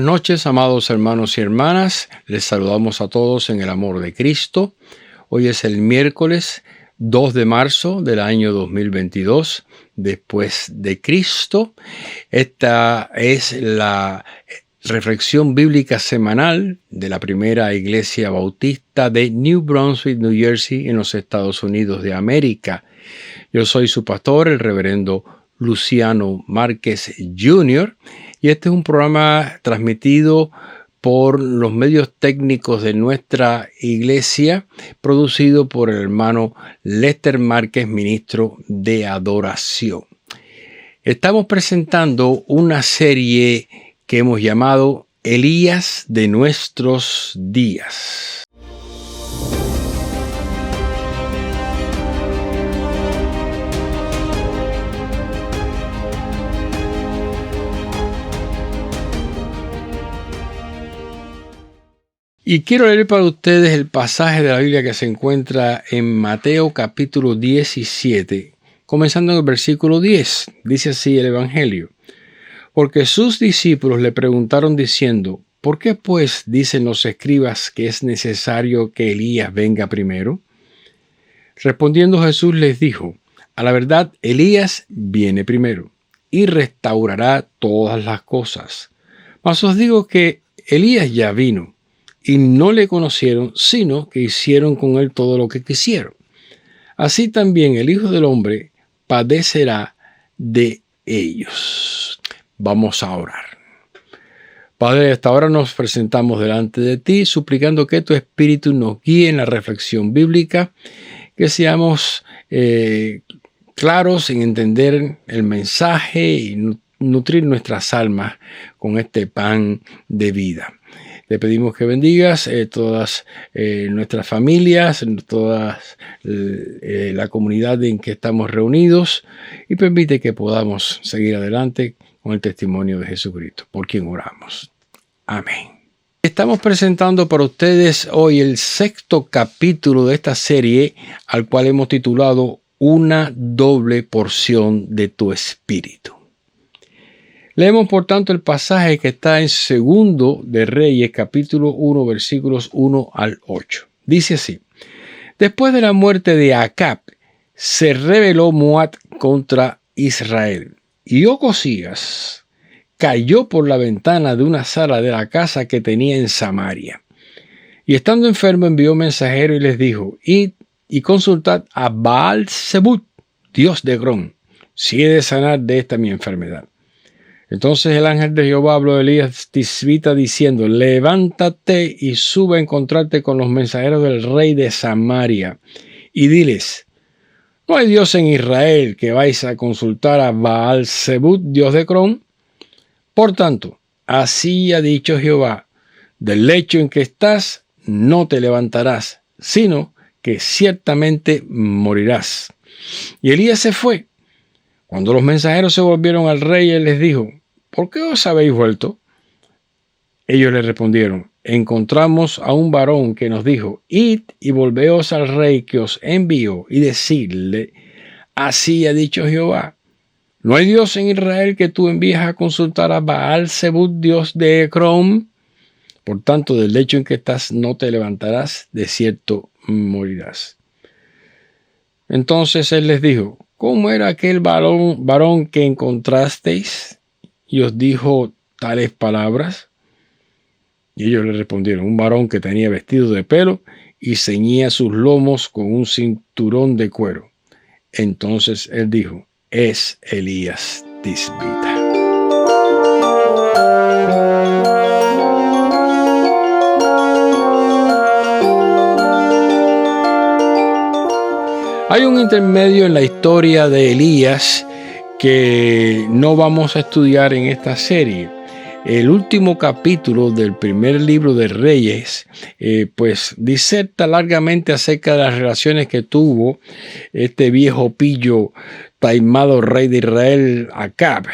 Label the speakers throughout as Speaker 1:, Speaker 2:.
Speaker 1: noches, amados hermanos y hermanas. Les saludamos a todos en el amor de Cristo. Hoy es el miércoles 2 de marzo del año 2022, después de Cristo. Esta es la reflexión bíblica semanal de la primera iglesia bautista de New Brunswick, New Jersey, en los Estados Unidos de América. Yo soy su pastor, el reverendo Luciano Márquez Jr., y este es un programa transmitido por los medios técnicos de nuestra iglesia, producido por el hermano Lester Márquez, ministro de adoración. Estamos presentando una serie que hemos llamado Elías de nuestros días. Y quiero leer para ustedes el pasaje de la Biblia que se encuentra en Mateo capítulo 17, comenzando en el versículo 10. Dice así el Evangelio: Porque sus discípulos le preguntaron diciendo: ¿Por qué pues dicen los escribas que es necesario que Elías venga primero? Respondiendo Jesús les dijo: A la verdad, Elías viene primero y restaurará todas las cosas. Mas os digo que Elías ya vino y no le conocieron, sino que hicieron con él todo lo que quisieron. Así también el Hijo del Hombre padecerá de ellos. Vamos a orar. Padre, hasta ahora nos presentamos delante de ti, suplicando que tu Espíritu nos guíe en la reflexión bíblica, que seamos claros en entender el mensaje y nutrir nuestras almas con este pan de vida. Te pedimos que bendigas todas nuestras familias, toda la comunidad en que estamos reunidos, y permite que podamos seguir adelante con el testimonio de Jesucristo, por quien oramos. Amén. Estamos presentando para ustedes hoy el 6º capítulo de esta serie, al cual hemos titulado Una doble porción de tu espíritu. Leemos por tanto el pasaje que está en 2 de Reyes, capítulo 1, versículos 1 al 8. Dice así: Después de la muerte de Acab, se rebeló Moab contra Israel, y Ocosías cayó por la ventana de una sala de la casa que tenía en Samaria. Y estando enfermo envió mensajero y les dijo: Id y consultad a Baal-zebub, dios de Egrón, si he de sanar de esta mi enfermedad. Entonces el ángel de Jehová habló a Elías Tisbita diciendo: Levántate y sube a encontrarte con los mensajeros del rey de Samaria, y diles: ¿No hay Dios en Israel que vais a consultar a Baal-zebub, dios de Egrón? Por tanto, así ha dicho Jehová: del lecho en que estás no te levantarás, sino que ciertamente morirás. Y Elías se fue. Cuando los mensajeros se volvieron al rey, él les dijo: ¿Por qué os habéis vuelto? Ellos le respondieron: Encontramos a un varón que nos dijo: Id y volveos al rey que os envió, y decidle: Así ha dicho Jehová: ¿No hay Dios en Israel que tú envíes a consultar a Baal-zebub, dios de Egrón? Por tanto, del lecho en que estás no te levantarás, de cierto morirás. Entonces él les dijo: ¿Cómo era aquel varón que encontrasteis y os dijo tales palabras? Y ellos le respondieron: un varón que tenía vestido de pelo y ceñía sus lomos con un cinturón de cuero. Entonces él dijo: es Elías Tisbita. Hay un intermedio en la historia de Elías que no vamos a estudiar en esta serie. El último capítulo del primer libro de Reyes, pues diserta largamente acerca de las relaciones que tuvo este viejo pillo taimado rey de Israel, Acab,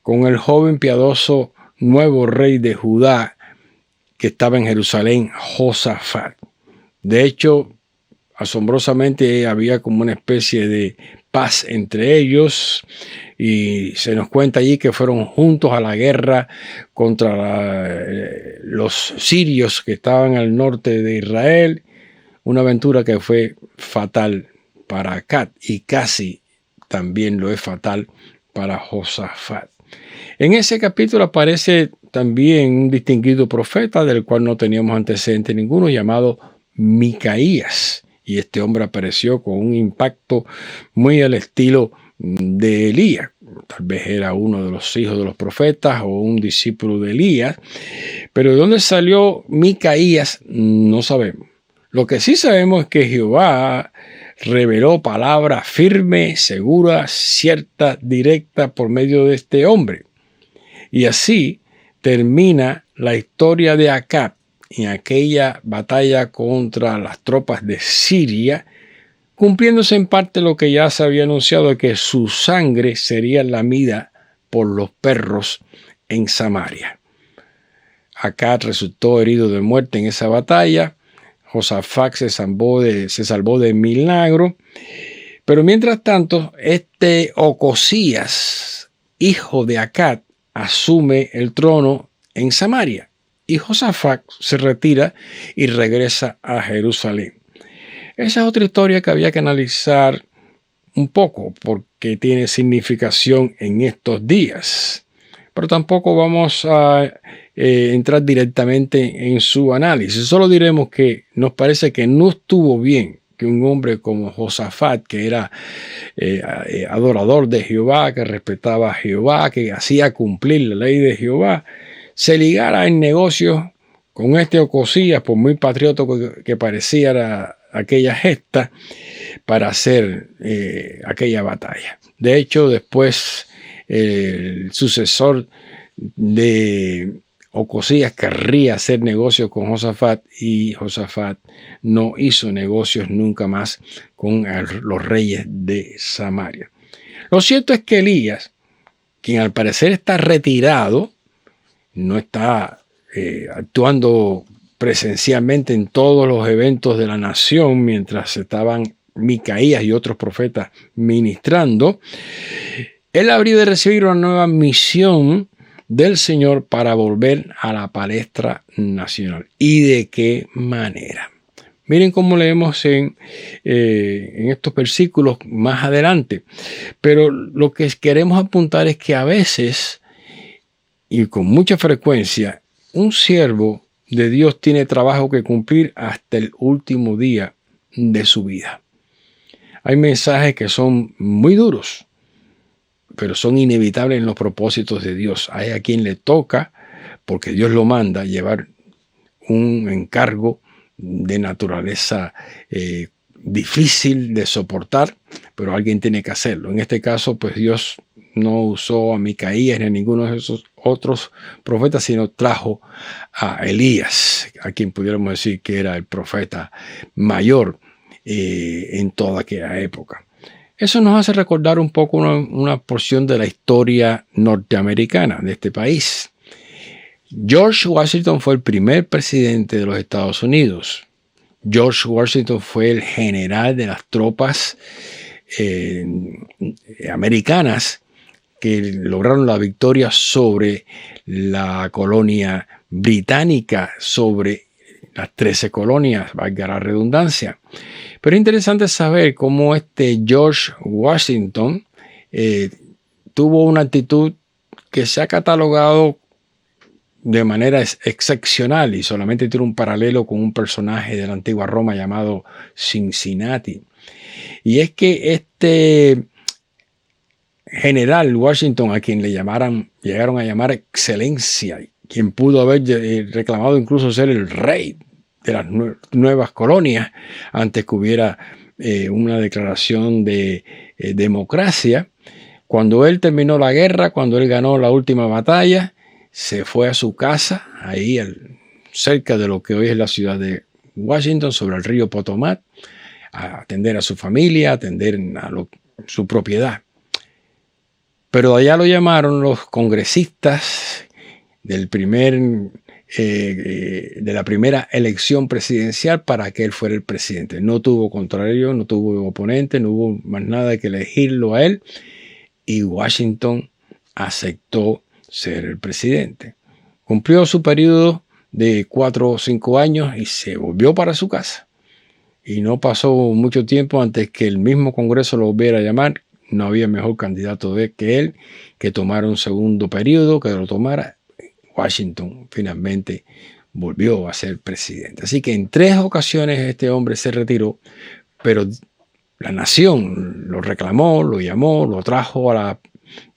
Speaker 1: con el joven piadoso nuevo rey de Judá que estaba en Jerusalén, Josafat. De hecho, asombrosamente había como una especie de paz entre ellos, y se nos cuenta allí que fueron juntos a la guerra contra los sirios que estaban al norte de Israel, una aventura que fue fatal para Acab y casi también lo es fatal para Josafat. En ese capítulo aparece también un distinguido profeta del cual no teníamos antecedente ninguno, llamado Micaías. Y este hombre apareció con un impacto muy al estilo de Elías. Tal vez era uno de los hijos de los profetas o un discípulo de Elías. Pero de dónde salió Micaías no sabemos. Lo que sí sabemos es que Jehová reveló palabra firme, segura, cierta, directa por medio de este hombre. Y así termina la historia de Acab en aquella batalla contra las tropas de Siria, cumpliéndose en parte lo que ya se había anunciado, de que su sangre sería lamida por los perros en Samaria. Acab resultó herido de muerte en esa batalla. Josafat se salvó de milagro. Pero mientras tanto, este Ocosías, hijo de Acab, asume el trono en Samaria. Y Josafat se retira y regresa a Jerusalén. Esa es otra historia que había que analizar un poco porque tiene significación en estos días. Pero tampoco vamos a entrar directamente en su análisis. Solo diremos que nos parece que no estuvo bien que un hombre como Josafat, que era adorador de Jehová, que respetaba a Jehová, que hacía cumplir la ley de Jehová, se ligara en negocios con este Ocosías, por muy patriótico que pareciera aquella gesta, para hacer aquella batalla. De hecho, después el sucesor de Ocosías querría hacer negocios con Josafat y Josafat no hizo negocios nunca más con los reyes de Samaria. Lo cierto es que Elías, quien al parecer está retirado, no está actuando presencialmente en todos los eventos de la nación mientras estaban Micaías y otros profetas ministrando, él habría de recibir una nueva misión del Señor para volver a la palestra nacional. ¿Y de qué manera? Miren cómo leemos en estos versículos más adelante. Pero lo que queremos apuntar es que a veces, y con mucha frecuencia, un siervo de Dios tiene trabajo que cumplir hasta el último día de su vida. Hay mensajes que son muy duros, pero son inevitables en los propósitos de Dios. Hay a quien le toca, porque Dios lo manda, llevar un encargo de naturaleza difícil de soportar, pero alguien tiene que hacerlo. En este caso, pues Dios no usó a Micaías ni a ninguno de esos otros profetas, sino trajo a Elías, a quien pudiéramos decir que era el profeta mayor en toda aquella época. Eso nos hace recordar un poco una porción de la historia norteamericana de este país. George Washington fue el primer presidente de los Estados Unidos. George Washington fue el general de las tropas americanas que lograron la victoria sobre la colonia británica, sobre las 13 colonias, valga la redundancia. Pero es interesante saber cómo este George Washington tuvo una actitud que se ha catalogado de manera excepcional y solamente tiene un paralelo con un personaje de la antigua Roma llamado Cincinnati. Y es que este general Washington, a quien llegaron a llamar excelencia, quien pudo haber reclamado incluso ser el rey de las nuevas colonias antes que hubiera una declaración de democracia, cuando él terminó la guerra, cuando él ganó la última batalla, se fue a su casa, ahí cerca de lo que hoy es la ciudad de Washington, sobre el río Potomac, a atender a su familia, a atender a su propiedad. Pero allá lo llamaron los congresistas del primer de la primera elección presidencial para que él fuera el presidente. No tuvo contrario, no tuvo oponente, no hubo más nada que elegirlo a él, y Washington aceptó ser el presidente. Cumplió su periodo de 4 o 5 años y se volvió para su casa. Y no pasó mucho tiempo antes que el mismo Congreso lo volviera a llamar. No había mejor candidato que él, que tomara un segundo periodo, que lo tomara. Washington finalmente volvió a ser presidente. Así que en 3 ocasiones este hombre se retiró, pero la nación lo reclamó, lo llamó, lo trajo a la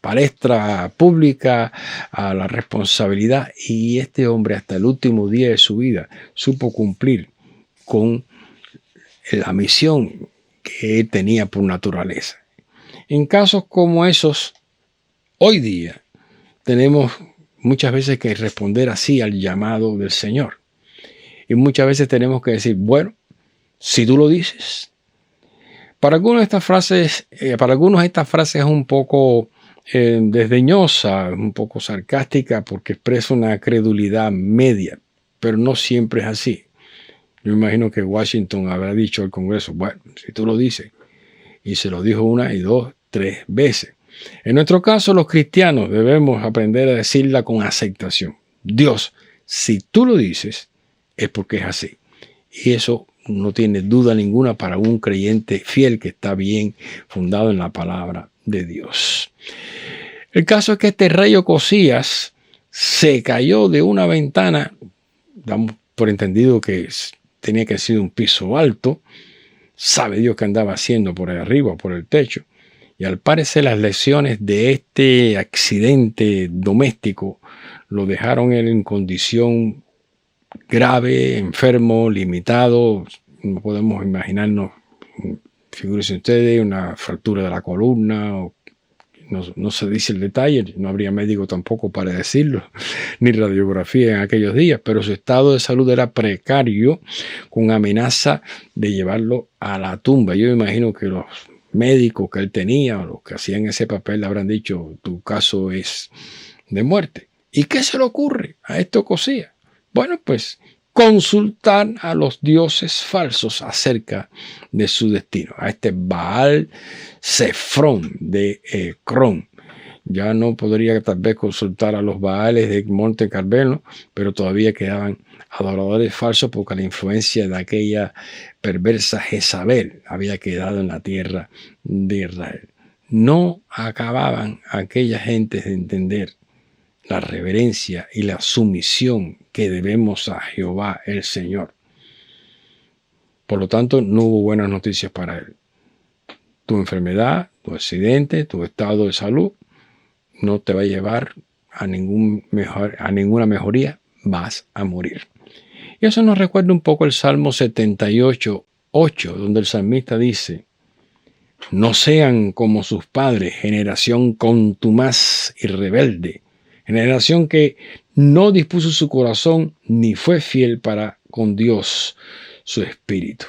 Speaker 1: palestra pública, a la responsabilidad, y este hombre hasta el último día de su vida supo cumplir con la misión que él tenía por naturaleza. En casos como esos, hoy día tenemos muchas veces que responder así al llamado del Señor. Y muchas veces tenemos que decir, bueno, si tú lo dices. Para algunos estas frases es un poco desdeñosa, un poco sarcástica, porque expresa una credulidad media, pero no siempre es así. Yo imagino que Washington habrá dicho al Congreso, bueno, si tú lo dices, y se lo dijo 1, 2, 3 veces. En nuestro caso, los cristianos debemos aprender a decirla con aceptación. Dios, si tú lo dices, es porque es así. Y eso no tiene duda ninguna para un creyente fiel que está bien fundado en la palabra de Dios. El caso es que este rey Ocosías se cayó de una ventana, damos por entendido que tenía que ser un piso alto, sabe Dios qué andaba haciendo por ahí arriba, por el techo, y al parecer las lesiones de este accidente doméstico lo dejaron él en condición grave, enfermo, limitado. No podemos imaginarnos, figúrense ustedes, una fractura de la columna, o no se dice el detalle, no habría médico tampoco para decirlo, ni radiografía en aquellos días, pero su estado de salud era precario, con amenaza de llevarlo a la tumba. Yo imagino que los médicos que él tenía, o los que hacían ese papel, le habrán dicho, tu caso es de muerte. ¿Y qué se le ocurre a esto Ocosías? Bueno, pues consultar a los dioses falsos acerca de su destino, a este Baal Sefrón de Ecrón. Ya no podría tal vez consultar a los Baales de Monte Carmelo, pero todavía quedaban adoradores falsos porque la influencia de aquella perversa Jezabel había quedado en la tierra de Israel. No acababan aquella gente de entender la reverencia y la sumisión que debemos a Jehová el Señor. Por lo tanto, no hubo buenas noticias para él. Tu enfermedad, tu accidente, tu estado de salud no te va a llevar a ninguna mejoría, vas a morir. Y eso nos recuerda un poco el Salmo 78:8, donde el salmista dice, no sean como sus padres, generación contumaz y rebelde, generación que no dispuso su corazón ni fue fiel para con Dios, su espíritu.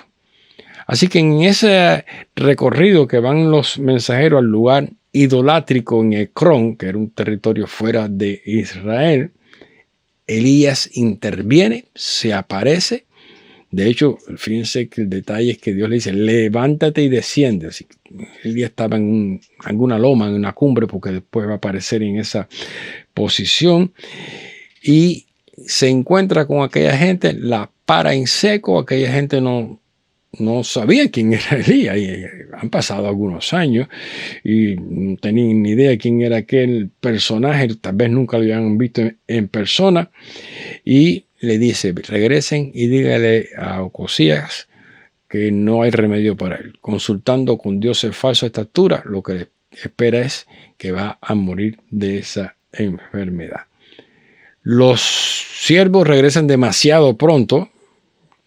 Speaker 1: Así que en ese recorrido que van los mensajeros al lugar idolátrico en Ecrón, que era un territorio fuera de Israel, Elías interviene, se aparece. De hecho, fíjense que el detalle es que Dios le dice, levántate y desciende. Así que Elías estaba en alguna loma, en una cumbre, porque después va a aparecer en esa posición. Y se encuentra con aquella gente, la para en seco. Aquella gente no sabía quién era Elías. Y han pasado algunos años y no tenían ni idea quién era aquel personaje. Tal vez nunca lo habían visto en persona. Y le dice, regresen y dígale a Ocosías que no hay remedio para él. Consultando con dioses falsos a esta altura, lo que espera es que va a morir de esa enfermedad. Los siervos regresan demasiado pronto,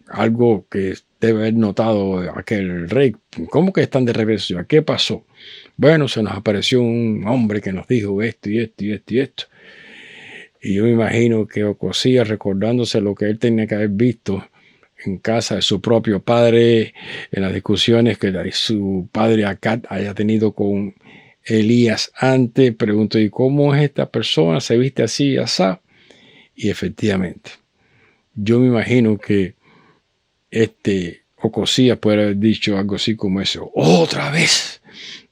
Speaker 1: algo que debe haber notado aquel rey. ¿Cómo que están de regreso? ¿Qué pasó? Bueno, se nos apareció un hombre que nos dijo esto y esto y esto y esto. Y yo me imagino que Ocosías, recordándose lo que él tenía que haber visto en casa de su propio padre, en las discusiones que su padre Acab haya tenido con Elías antes, preguntó, ¿y cómo es esta persona? ¿Se viste así y así? Y efectivamente, Yo me imagino que Ocosías puede haber dicho algo así como eso. ¡Otra vez!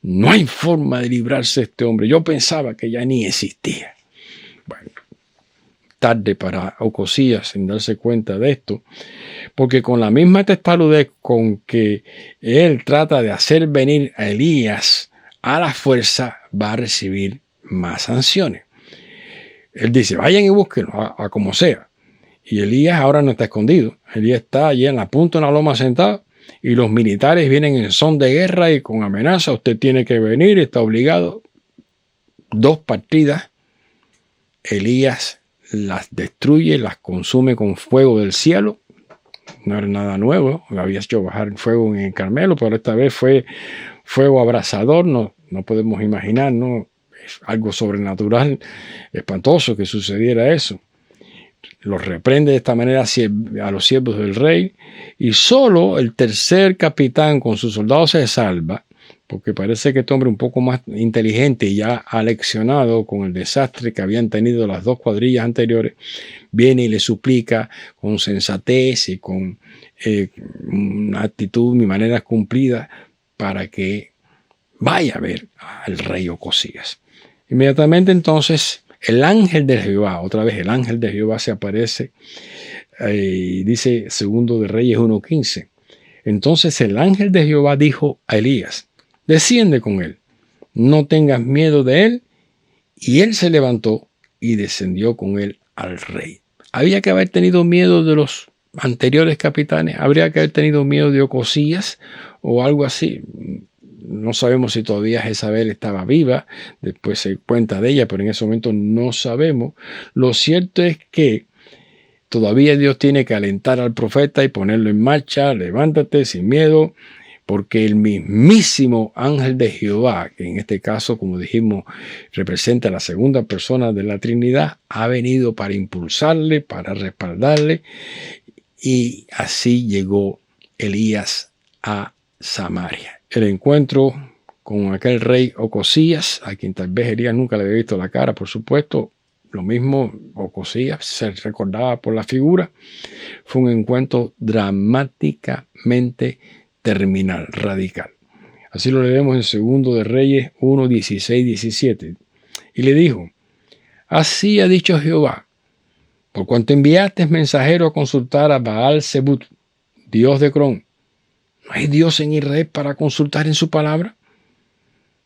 Speaker 1: No hay forma de librarse de este hombre. Yo pensaba que ya ni existía. Bueno, tarde para Ocosías sin darse cuenta de esto, porque con la misma testarudez con que él trata de hacer venir a Elías a la fuerza, va a recibir más sanciones. Él dice, vayan y búsquenlo a como sea. Y Elías ahora no está escondido. Elías está allí en la punta de una loma sentado y los militares vienen en son de guerra y con amenaza. Usted tiene que venir, está obligado. 2 partidas. Elías las destruye, las consume con fuego del cielo. No era nada nuevo. Había hecho bajar fuego en el Carmelo, pero esta vez fue fuego abrasador. No podemos imaginar, ¿no? Es algo sobrenatural, espantoso que sucediera eso. Los reprende de esta manera a los siervos del rey, y solo el tercer capitán con sus soldados se salva, porque parece que este hombre un poco más inteligente y ya aleccionado con el desastre que habían tenido las 2 cuadrillas anteriores, viene y le suplica con sensatez y con una actitud y maneras cumplidas para que vaya a ver al rey Ocosías. Inmediatamente entonces el ángel de Jehová, otra vez el ángel de Jehová se aparece, dice 2 de Reyes 1:15. Entonces el ángel de Jehová dijo a Elías, desciende con él, no tengas miedo de él. Y él se levantó y descendió con él al rey. Había que haber tenido miedo de los anteriores capitanes, habría que haber tenido miedo de Ocosías o algo así. No sabemos si todavía Jezabel estaba viva, después se cuenta de ella, pero en ese momento no sabemos. Lo cierto es que todavía Dios tiene que alentar al profeta y ponerlo en marcha. Levántate sin miedo, porque el mismísimo ángel de Jehová, que en este caso, como dijimos, representa a la segunda persona de la Trinidad, ha venido para impulsarle, para respaldarle, y así llegó Elías a Samaria. El encuentro con aquel rey Ocosías, a quien tal vez Elías nunca le había visto la cara, por supuesto, lo mismo Ocosías se recordaba por la figura, fue un encuentro dramáticamente terminal, radical. Así lo leemos en 2 de Reyes 1, 16, 17. Y le dijo, así ha dicho Jehová, por cuanto enviaste mensajero a consultar a Baal-Zebut, dios de Crón, ¿no hay Dios en Israel para consultar en su palabra?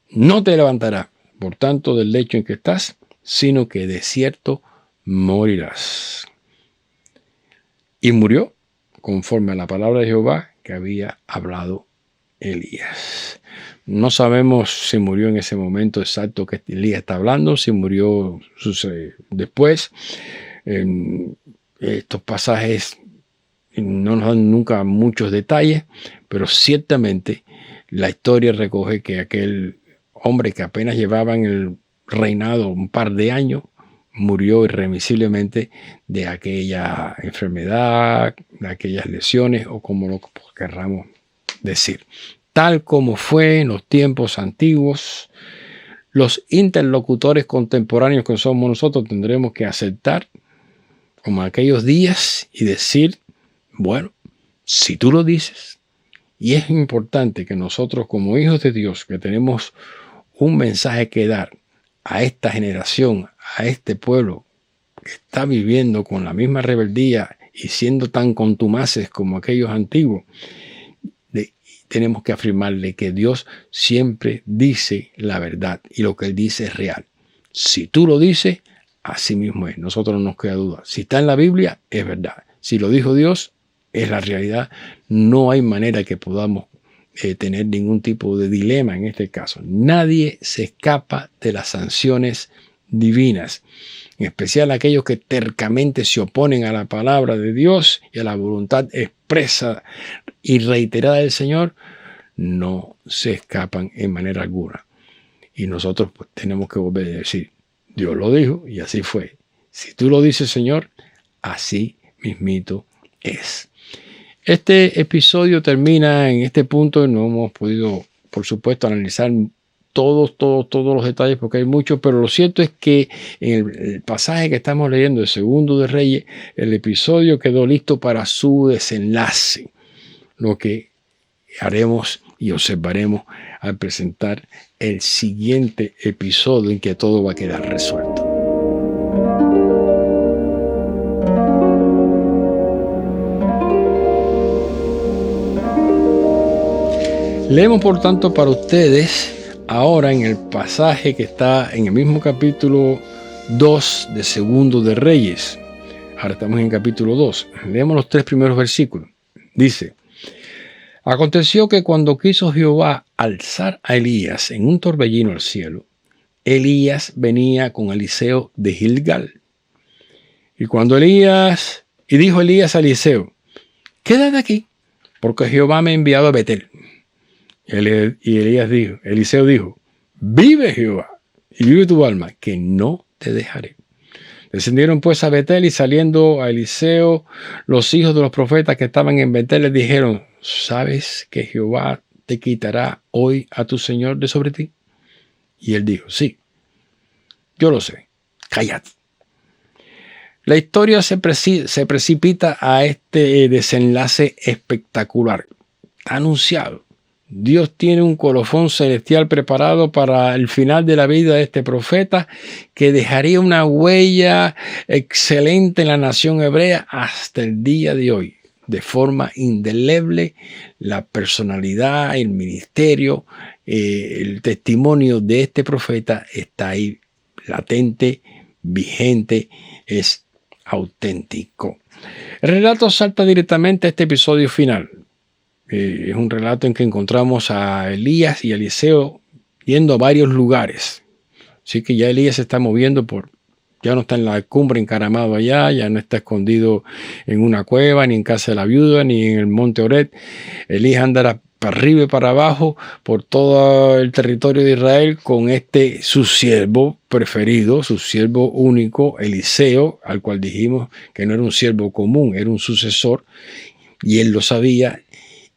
Speaker 1: No te levantarás, por tanto, del lecho en que estás, sino que de cierto morirás. Y murió conforme a la palabra de Jehová que había hablado Elías. No sabemos si murió en ese momento exacto que Elías está hablando, si murió después. Estos pasajes no nos dan nunca muchos detalles, pero ciertamente la historia recoge que aquel hombre que apenas llevaba en el reinado un par de años murió irremisiblemente de aquella enfermedad, de aquellas lesiones, o como lo querramos decir. Tal como fue en los tiempos antiguos, los interlocutores contemporáneos que somos nosotros tendremos que aceptar como aquellos días y decir, bueno, si tú lo dices. Y es importante que nosotros como hijos de Dios, que tenemos un mensaje que dar a esta generación, a este pueblo que está viviendo con la misma rebeldía y siendo tan contumaces como aquellos antiguos, tenemos que afirmarle que Dios siempre dice la verdad y lo que Él dice es real. Si tú lo dices, así mismo es. Nosotros no nos queda duda. Si está en la Biblia, es verdad. Si lo dijo Dios, es la realidad. No hay manera que podamos tener ningún tipo de dilema en este caso. Nadie se escapa de las sanciones divinas, en especial aquellos que tercamente se oponen a la palabra de Dios y a la voluntad expresa y reiterada del Señor, no se escapan en manera alguna. Y nosotros pues, tenemos que volver a decir, Dios lo dijo y así fue. Si tú lo dices, Señor, así mismito es. Este episodio termina en este punto. No hemos podido, por supuesto, analizar todos los detalles porque hay muchos, pero lo cierto es que en el pasaje que estamos leyendo, el segundo de Reyes, el episodio quedó listo para su desenlace, lo que haremos y observaremos al presentar el siguiente episodio en que todo va a quedar resuelto. Leemos por tanto para ustedes ahora en el pasaje que está en el mismo capítulo 2 de Segundo de Reyes. Ahora estamos en el capítulo 2. Leemos los 3 primeros versículos. Dice: aconteció que cuando quiso Jehová alzar a Elías en un torbellino al cielo, Elías venía con Eliseo de Gilgal. Y dijo Elías a Eliseo: quédate aquí, porque Jehová me ha enviado a Betel. Y Eliseo dijo: vive Jehová, y vive tu alma, que no te dejaré. Descendieron pues a Betel, y saliendo a Eliseo, los hijos de los profetas que estaban en Betel les dijeron: ¿sabes que Jehová te quitará hoy a tu señor de sobre ti? Y él dijo: sí, yo lo sé, callad. La historia se precipita a este desenlace espectacular, anunciado. Dios tiene un colofón celestial preparado para el final de la vida de este profeta que dejaría una huella excelente en la nación hebrea hasta el día de hoy. De forma indeleble, la personalidad, el ministerio, el testimonio de este profeta está ahí latente, vigente, es auténtico. El relato salta directamente a este episodio final. Es un relato en que encontramos a Elías y a Eliseo yendo a varios lugares. Así que ya Elías se está moviendo ya no está en la cumbre encaramado allá, ya no está escondido en una cueva, ni en casa de la viuda, ni en el monte Oret. Elías andará para arriba y para abajo por todo el territorio de Israel con su siervo preferido, su siervo único, Eliseo, al cual dijimos que no era un siervo común, era un sucesor, y él lo sabía.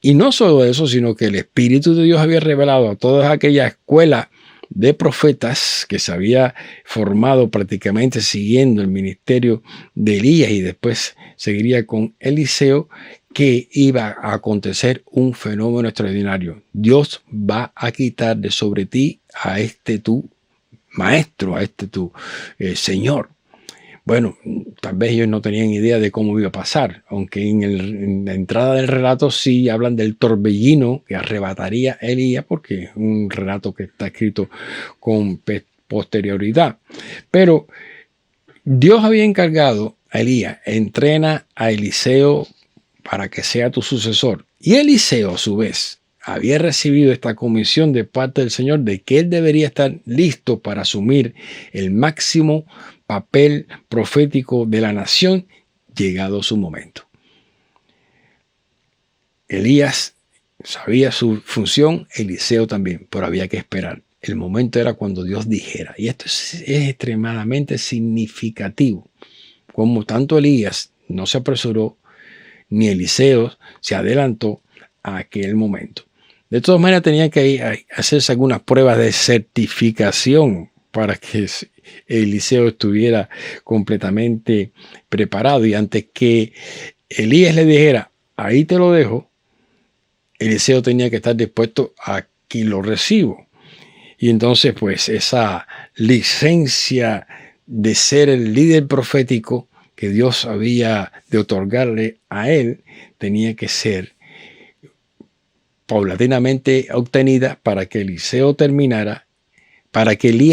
Speaker 1: Y no solo eso, sino que el Espíritu de Dios había revelado a toda aquella escuela de profetas que se había formado prácticamente siguiendo el ministerio de Elías y después seguiría con Eliseo, que iba a acontecer un fenómeno extraordinario. Dios va a quitar de sobre ti a tu maestro, a tu Señor. Bueno, tal vez ellos no tenían idea de cómo iba a pasar, aunque en la entrada del relato sí hablan del torbellino que arrebataría a Elías, porque es un relato que está escrito con posterioridad. Pero Dios había encargado a Elías: entrena a Eliseo para que sea tu sucesor. Y Eliseo, a su vez, había recibido esta comisión de parte del Señor de que él debería estar listo para asumir el máximo papel profético de la nación llegado su momento. Elías sabía su función, Eliseo también, pero había que esperar. El momento era cuando Dios dijera. Y esto es extremadamente significativo. Como tanto Elías no se apresuró, ni Eliseo se adelantó a aquel momento. De todas maneras, tenía que hacerse algunas pruebas de certificación para que Eliseo estuviera completamente preparado. Y antes que Elías le dijera: ahí te lo dejo, Eliseo tenía que estar dispuesto a que lo recibo. Y entonces, pues, esa licencia de ser el líder profético que Dios había de otorgarle a él tenía que ser paulatinamente obtenida para que Elías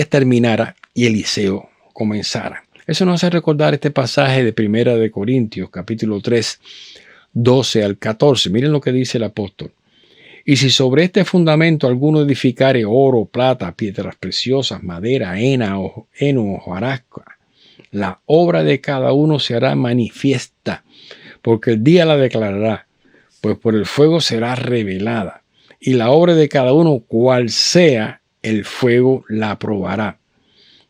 Speaker 1: terminara y Eliseo comenzara. Eso nos hace recordar este pasaje de Primera de Corintios, capítulo 3, 12 al 14. Miren lo que dice el apóstol. Y si sobre este fundamento alguno edificare oro, plata, piedras preciosas, madera, heno o hojarasca, la obra de cada uno se hará manifiesta, porque el día la declarará, pues por el fuego será revelada, y la obra de cada uno, cual sea, el fuego la probará.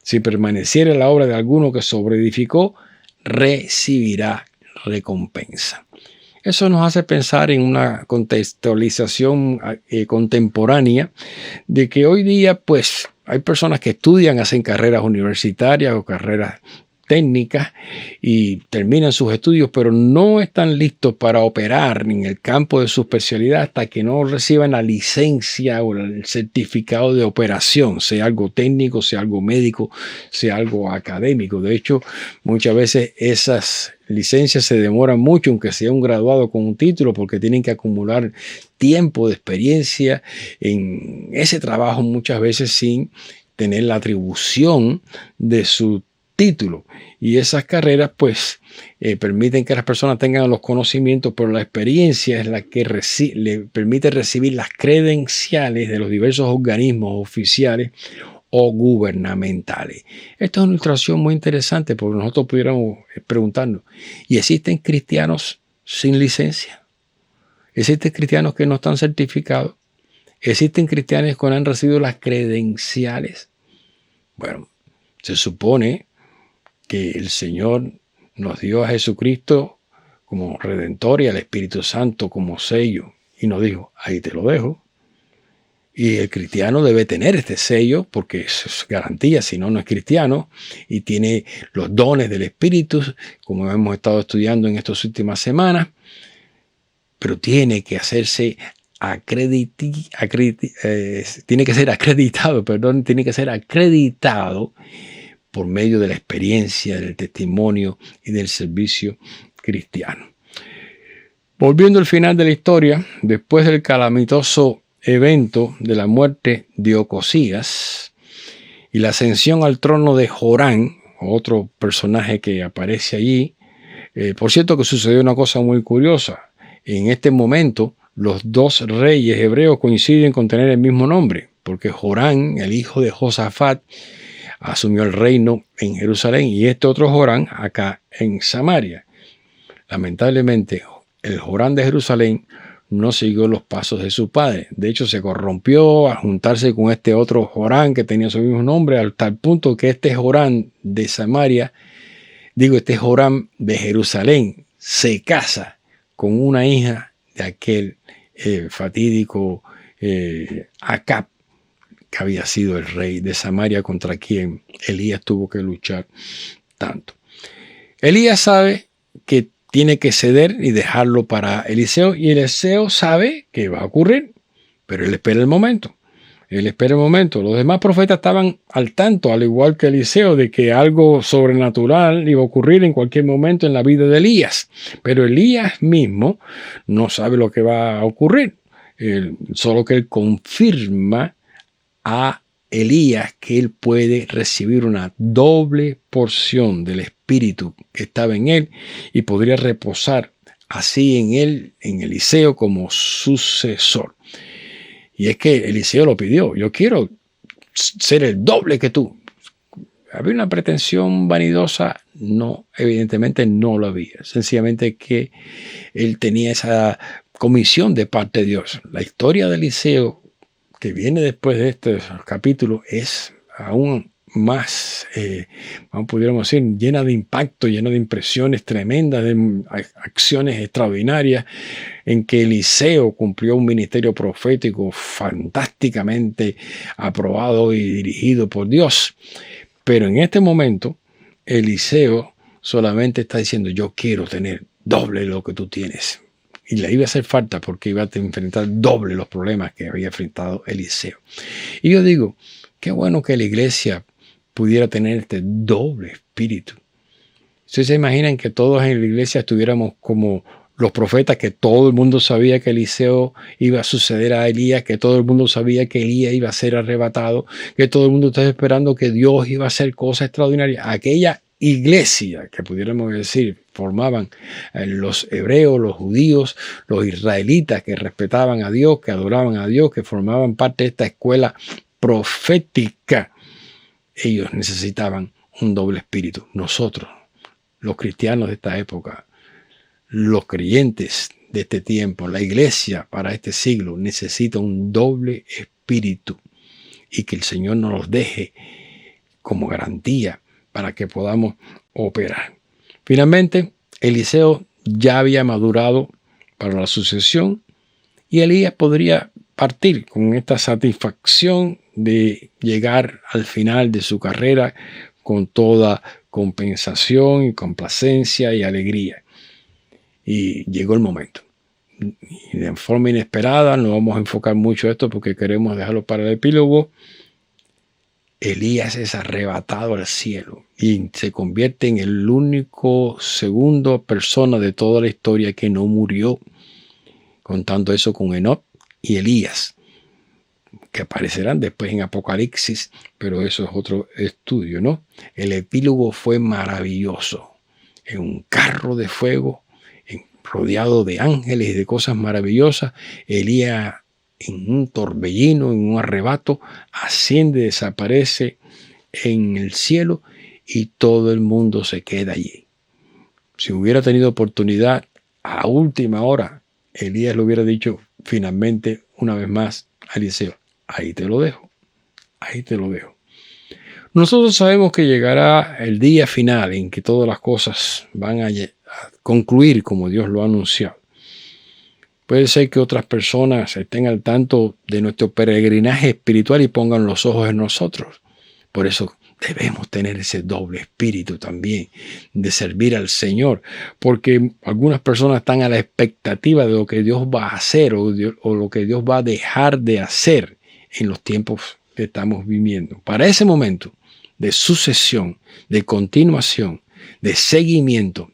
Speaker 1: Si permaneciere la obra de alguno que sobreedificó, recibirá recompensa. Eso nos hace pensar en una contextualización contemporánea de que hoy día pues hay personas que estudian, hacen carreras universitarias o carreras técnicas y terminan sus estudios, pero no están listos para operar en el campo de su especialidad hasta que no reciban la licencia o el certificado de operación, sea algo técnico, sea algo médico, sea algo académico. De hecho, muchas veces esas licencias se demoran mucho, aunque sea un graduado con un título, porque tienen que acumular tiempo de experiencia en ese trabajo, muchas veces sin tener la atribución de su título. Y esas carreras pues permiten que las personas tengan los conocimientos, pero la experiencia es la que le permite recibir las credenciales de los diversos organismos oficiales o gubernamentales. Esto es una ilustración muy interesante porque nosotros pudiéramos preguntarnos, ¿y existen cristianos sin licencia? ¿Existen cristianos que no están certificados? ¿Existen cristianos que no han recibido las credenciales? Bueno, se supone que el Señor nos dio a Jesucristo como Redentor y al Espíritu Santo como sello. Y nos dijo, ahí te lo dejo. Y el cristiano debe tener este sello porque es garantía, si no, no es cristiano. Y tiene los dones del Espíritu, como hemos estado estudiando en estas últimas semanas. Pero tiene que hacerse tiene que ser acreditado por medio de la experiencia, del testimonio y del servicio cristiano. Volviendo al final de la historia, después del calamitoso evento de la muerte de Ocosías y la ascensión al trono de Jorán, otro personaje que aparece allí, por cierto que sucedió una cosa muy curiosa. En este momento, los dos reyes hebreos coinciden con tener el mismo nombre, porque Jorán, el hijo de Josafat, asumió el reino en Jerusalén y este otro Jorán acá en Samaria. Lamentablemente, el Jorán de Jerusalén no siguió los pasos de su padre. De hecho, se corrompió al juntarse con este otro Jorán que tenía su mismo nombre, al tal punto que este Jorán de Samaria, este Jorán de Jerusalén, se casa con una hija de aquel fatídico Acab, que había sido el rey de Samaria contra quien Elías tuvo que luchar tanto. Elías sabe que tiene que ceder y dejarlo para Eliseo, y Eliseo sabe que va a ocurrir, pero él espera el momento. Los demás profetas estaban al tanto, al igual que Eliseo, de que algo sobrenatural iba a ocurrir en cualquier momento en la vida de Elías. Pero Elías mismo no sabe lo que va a ocurrir, solo que él confirma a Elías que él puede recibir una doble porción del Espíritu que estaba en él y podría reposar así en él, en Eliseo, como sucesor. Y es que Eliseo lo pidió. Yo quiero ser el doble que tú. ¿Había una pretensión vanidosa? No, evidentemente no lo había. Sencillamente que él tenía esa comisión de parte de Dios. La historia de Eliseo, que viene después de este capítulo, es aún más, pudiéramos decir, llena de impacto, llena de impresiones tremendas, de acciones extraordinarias, en que Eliseo cumplió un ministerio profético fantásticamente aprobado y dirigido por Dios. Pero en este momento, Eliseo solamente está diciendo, yo quiero tener doble lo que tú tienes. Y le iba a hacer falta porque iba a enfrentar doble los problemas que había enfrentado Eliseo. Y yo digo, qué bueno que la iglesia pudiera tener este doble espíritu. ¿Ustedes se imaginan que todos en la iglesia estuviéramos como los profetas, que todo el mundo sabía que Eliseo iba a suceder a Elías, que todo el mundo sabía que Elías iba a ser arrebatado, que todo el mundo estaba esperando que Dios iba a hacer cosas extraordinarias? Aquella iglesia que pudiéramos decir formaban los hebreos, los judíos, los israelitas que respetaban a Dios, que adoraban a Dios, que formaban parte de esta escuela profética. Ellos necesitaban un doble espíritu. Nosotros, los cristianos de esta época, los creyentes de este tiempo, la iglesia para este siglo, necesita un doble espíritu, y que el Señor nos los deje como garantía para que podamos operar. Finalmente, Eliseo ya había madurado para la sucesión, y Elías podría partir con esta satisfacción de llegar al final de su carrera con toda compensación y complacencia y alegría. Y llegó el momento. Y de forma inesperada, no vamos a enfocar mucho esto porque queremos dejarlo para el epílogo, Elías es arrebatado al cielo y se convierte en el único segundo persona de toda la historia que no murió, contando eso con Enoc y Elías, que aparecerán después en Apocalipsis, pero eso es otro estudio, ¿no? El epílogo fue maravilloso, en un carro de fuego, rodeado de ángeles y de cosas maravillosas. Elías, en un torbellino, en un arrebato, asciende, desaparece en el cielo y todo el mundo se queda allí. Si hubiera tenido oportunidad a última hora, Elías le hubiera dicho finalmente una vez más a Eliseo: ahí te lo dejo, ahí te lo dejo. Nosotros sabemos que llegará el día final en que todas las cosas van a concluir como Dios lo ha anunciado. Puede ser que otras personas estén al tanto de nuestro peregrinaje espiritual y pongan los ojos en nosotros. Por eso debemos tener ese doble espíritu también de servir al Señor, porque algunas personas están a la expectativa de lo que Dios va a hacer o lo que Dios va a dejar de hacer en los tiempos que estamos viviendo. Para ese momento de sucesión, de continuación, de seguimiento,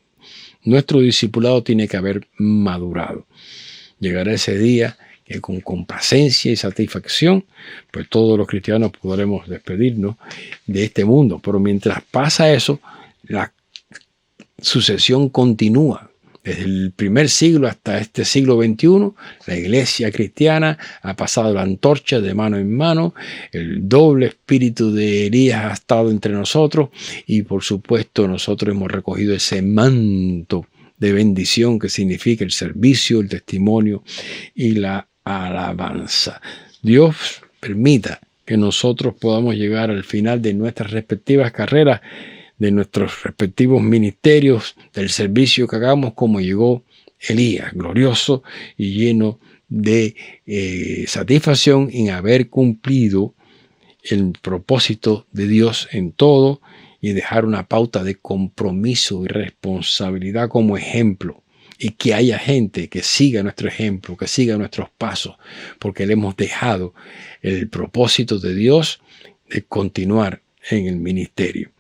Speaker 1: nuestro discipulado tiene que haber madurado. Llegará ese día que con complacencia y satisfacción, pues todos los cristianos podremos despedirnos de este mundo. Pero mientras pasa eso, la sucesión continúa. Desde el primer siglo hasta este siglo XXI, la iglesia cristiana ha pasado la antorcha de mano en mano, el doble espíritu de Elías ha estado entre nosotros y por supuesto nosotros hemos recogido ese manto de bendición que significa el servicio, el testimonio y la alabanza. Dios permita que nosotros podamos llegar al final de nuestras respectivas carreras, de nuestros respectivos ministerios, del servicio que hagamos, como llegó Elías, glorioso y lleno de satisfacción en haber cumplido el propósito de Dios en todo y dejar una pauta de compromiso y responsabilidad como ejemplo. Y que haya gente que siga nuestro ejemplo, que siga nuestros pasos, porque le hemos dejado el propósito de Dios de continuar en el ministerio.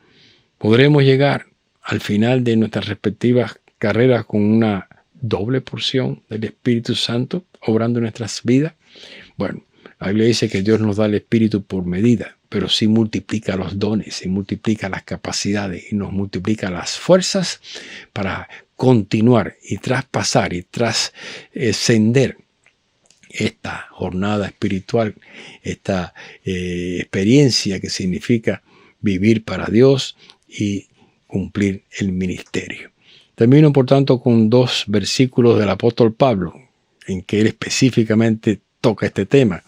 Speaker 1: Podremos llegar al final de nuestras respectivas carreras con una doble porción del Espíritu Santo obrando en nuestras vidas. Bueno, la Biblia dice que Dios nos da el Espíritu por medida, pero sí multiplica los dones, y multiplica las capacidades y nos multiplica las fuerzas para continuar y traspasar y trascender esta jornada espiritual, esta experiencia que significa vivir para Dios y cumplir el ministerio. Termino, por tanto, con 2 versículos del apóstol Pablo, en que él específicamente toca este tema.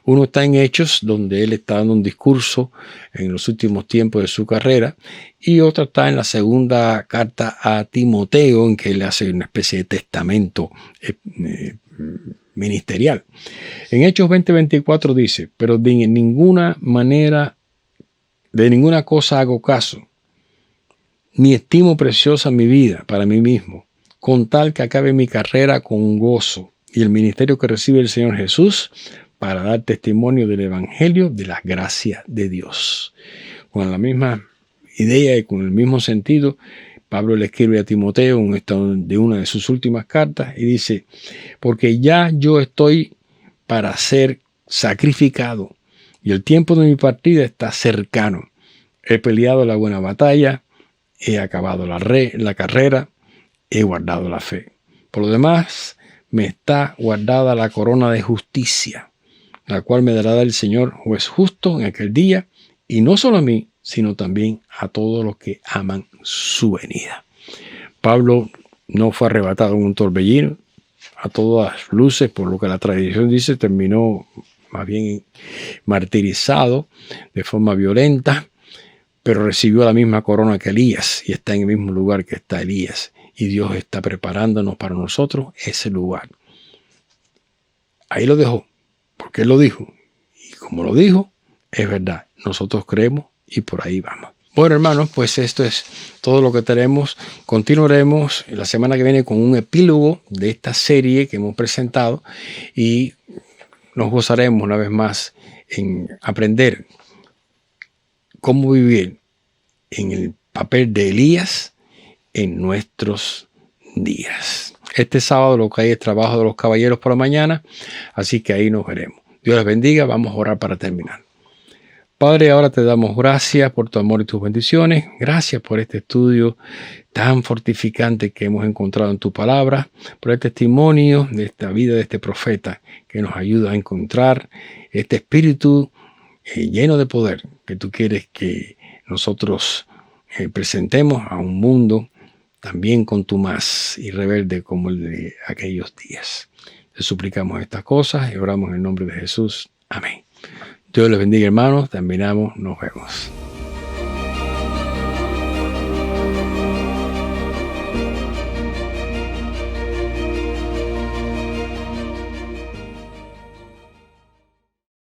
Speaker 1: Uno está en Hechos, donde él está dando un discurso en los últimos tiempos de su carrera, y otro está en la segunda carta a Timoteo, en que él hace una especie de testamento ministerial. En Hechos 20:24 dice: pero de ninguna cosa hago caso, ni estimo preciosa mi vida para mí mismo, con tal que acabe mi carrera con gozo y el ministerio que recibe el Señor Jesús para dar testimonio del Evangelio de la gracia de Dios. Con la misma idea y con el mismo sentido, Pablo le escribe a Timoteo de una de sus últimas cartas y dice: porque ya yo estoy para ser sacrificado y el tiempo de mi partida está cercano. He peleado la buena batalla, he acabado la carrera, he guardado la fe. Por lo demás, me está guardada la corona de justicia, la cual me dará el Señor juez justo en aquel día, y no solo a mí, sino también a todos los que aman su venida. Pablo no fue arrebatado en un torbellino, a todas luces, por lo que la tradición dice, terminó más bien martirizado de forma violenta, pero recibió la misma corona que Elías y está en el mismo lugar que está Elías. y Dios está preparándonos para nosotros ese lugar. Ahí lo dejó, porque Él lo dijo. Y como lo dijo, es verdad. Nosotros creemos y por ahí vamos. Bueno, hermanos, pues esto es todo lo que tenemos. Continuaremos la semana que viene con un epílogo de esta serie que hemos presentado y nos gozaremos una vez más en aprender cómo vivir en el papel de Elías en nuestros días. Este sábado lo que hay es trabajo de los caballeros por la mañana, así que ahí nos veremos. Dios les bendiga. Vamos a orar para terminar. Padre, ahora te damos gracias por tu amor y tus bendiciones. Gracias por este estudio tan fortificante que hemos encontrado en tu palabra, por el testimonio de esta vida de este profeta que nos ayuda a encontrar este espíritu lleno de poder que tú quieres que nosotros presentemos a un mundo también contumaz y rebelde como el de aquellos días. Te suplicamos estas cosas y oramos en el nombre de Jesús. Amén. Dios les bendiga, hermanos. Terminamos. Nos vemos.